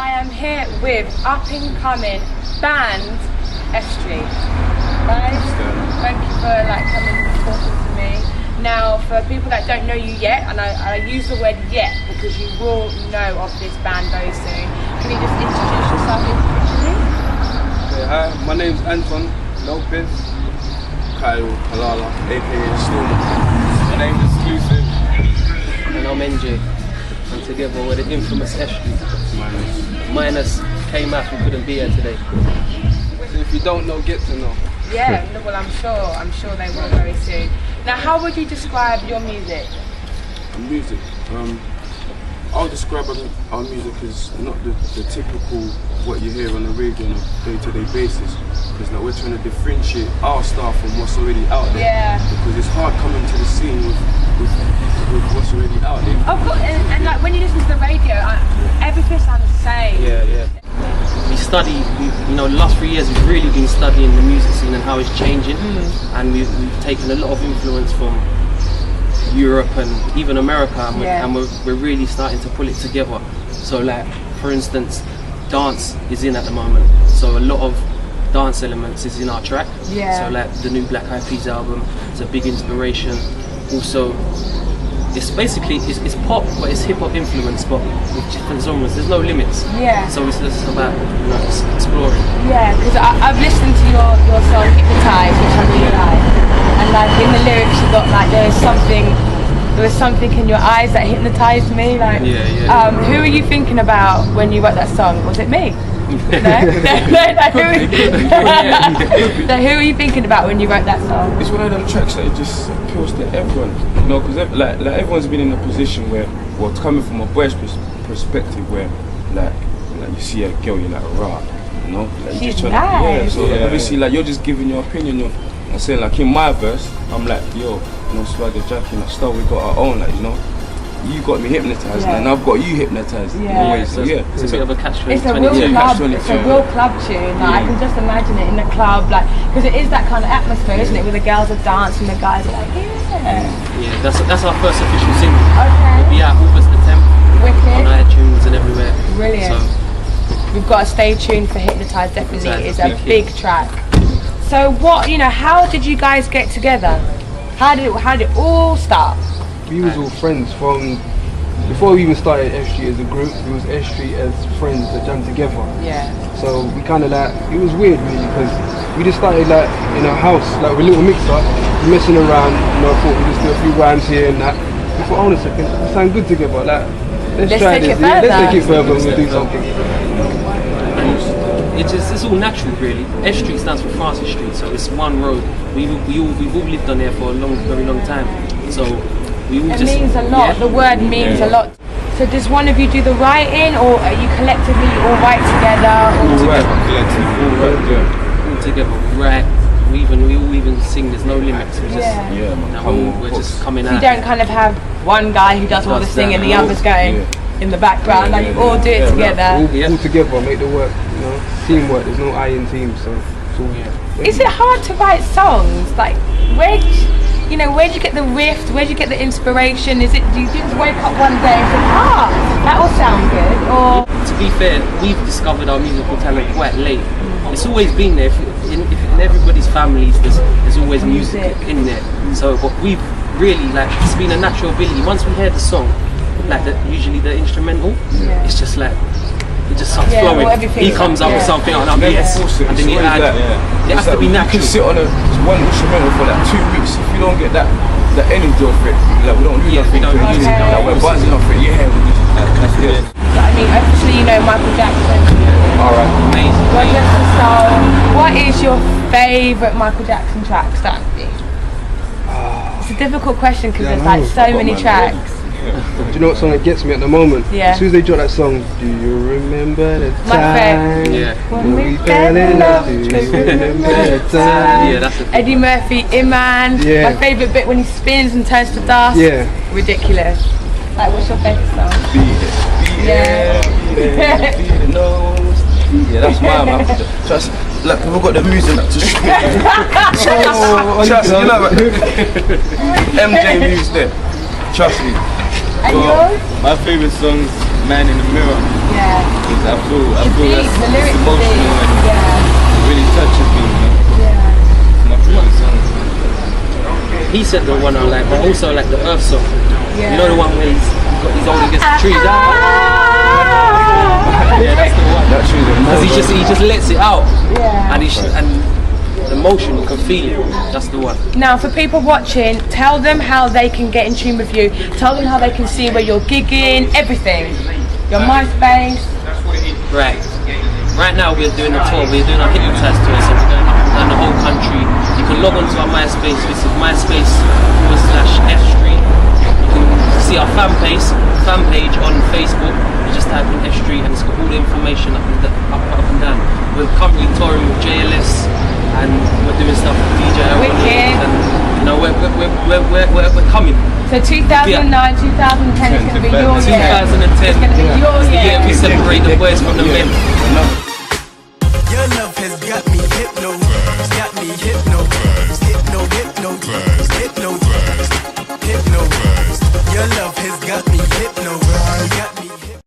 I am here with up-and-coming band Fstreet. Guys, thank you for coming and talking to me. Now, for people that don't know you yet, and I use the word yet because you will know of this band very soon. Can you just introduce yourself individually? Okay, hi, my name's Anton Lopez, Kyle Kalala, aka Storm. My name's Exclusive. And I'm NJ. And together we're the infamous Fstreet. Minus K-Math, who couldn't be here today. So if you don't know, get to know. Yeah, well I'm sure they will very soon. Now, how would you describe your music? Music. I'll describe our music as not the typical what you hear on the radio on a day-to-day basis. Because we're trying to differentiate our style from what's already out there. Yeah. Because it's hard coming to the scene with what's already out there. Of course, and when you listen to the radio, everything sounds the same. Yeah. We study, the last 3 years we've really been studying the music scene and how it's changing. And we've taken a lot of influence from Europe and even America, and we're really starting to pull it together. So for instance, dance is in at the moment, so a lot of dance elements is in our track. So the new Black Eyed Peas album is a big inspiration. Also, it's basically it's pop, but it's hip hop influence, but with different genres. There's no limits. So it's just about exploring. Yeah, because I've listened to your song Hypnotize, which I really like, and in the lyrics you got there was something in your eyes that hypnotized me. Who are you thinking about when you wrote that song? Was it me? No? Who are you thinking about when you wrote that song? It's one of them tracks that it just appeals to everyone, because everyone's been in a position where, coming from a boy's perspective, where you see a girl, you're rah, she's nice. Obviously you're just giving your opinion. I'm saying in my verse, I'm Swagger Jackie, Star, we got our own, you got me hypnotized, and I've got you hypnotized. It's a bit of a catch-22. It's a real club tune. I can just imagine it in the club, because it is that kind of atmosphere, isn't it? Where the girls are dancing, the guys are Yeah, that's our first official single. Okay. It'll be out August the 10th. Wicked. On iTunes and everywhere. Brilliant. So, we've got to stay tuned for Hypnotize. Definitely, it's a big track. So how did you guys get together? How did it all start? We was all friends from before we even started Fstreet as a group. We was Fstreet as friends that jammed together. So we kind of it was weird really, because we just started in our house with a little mixer, messing around. I thought we just do a few rhymes here and that. We thought, hold on a second, we sound good together. Let's try this. Let's take it further and we'll do something. It's all natural really. Fstreet stands for Francis Street, so it's one road. We've all lived on there for a very long time. So it means a lot. The word means a lot. So does one of you do the writing, or are you collectively all write together? All together. We write. We all even sing. There's no limits. We're just coming out. You don't have one guy who does all the singing and the others going in the background. You all do it together. All together, make the work. Teamwork. There's no I in team, so it's all. Is it hard to write songs? Where'd you get the riff? Where'd you get the inspiration? Do you just wake up one day and think, that will sound good? Or to be fair, we've discovered our musical talent quite late. It's always been there. In everybody's families, there's always music in there. So, but we've really it's been a natural ability. Once we hear the song, usually the instrumental, it's just it just starts flowing. He comes up with something, and I'm yes, and then you add. It has to be natural. You can sit on one instrumental for 2 weeks. If you don't get the energy of it, we don't do nothing. We're buzzing off it. That's good. Obviously Michael Jackson. Alright, amazing. What is your favourite Michael Jackson track? It's a difficult question because there's so many tracks. Do you know what song that gets me at the moment? As soon as they drop that song, do you remember the time when we fell in love? Do you remember the time? That's Eddie Murphy, Iman. My favourite bit when he spins and turns to dust. Ridiculous. What's your favourite song? That's mine, man. Trust, people got the music to trust, MJ music there. Trust me. And yours? My favourite song's Man in the Mirror. Yeah. I feel The that's lyrics are emotional deep. and Yeah. it really touches me, man. Yeah. My favorite song. He said the one I like, but also like the Earth song. Yeah. You know the one where he's holding against the tree. Yeah, that's the one. That tune's Because he just lets it out, Yeah. and the emotion, you can feel it. That's the one. Now, for people watching, tell them how they can get in tune with you. Tell them how they can see where you're gigging, everything. Your MySpace. Right. Right now we're doing a tour. We're doing a hypnotized tour, so we're going up and down the whole country. You can log on to our MySpace. This is MySpace.com/Fstreet. You can see our fan page on Facebook. You just type in Fstreet and it's got all the information up and down. We're currently touring with JLS and we're doing stuff with DJ Wicked. and you know we're coming. So 2009, 2010 is going to be your year. 2010. It's going to be your It's the year. year we separate the boys from the men. Your love has got me hypnotized.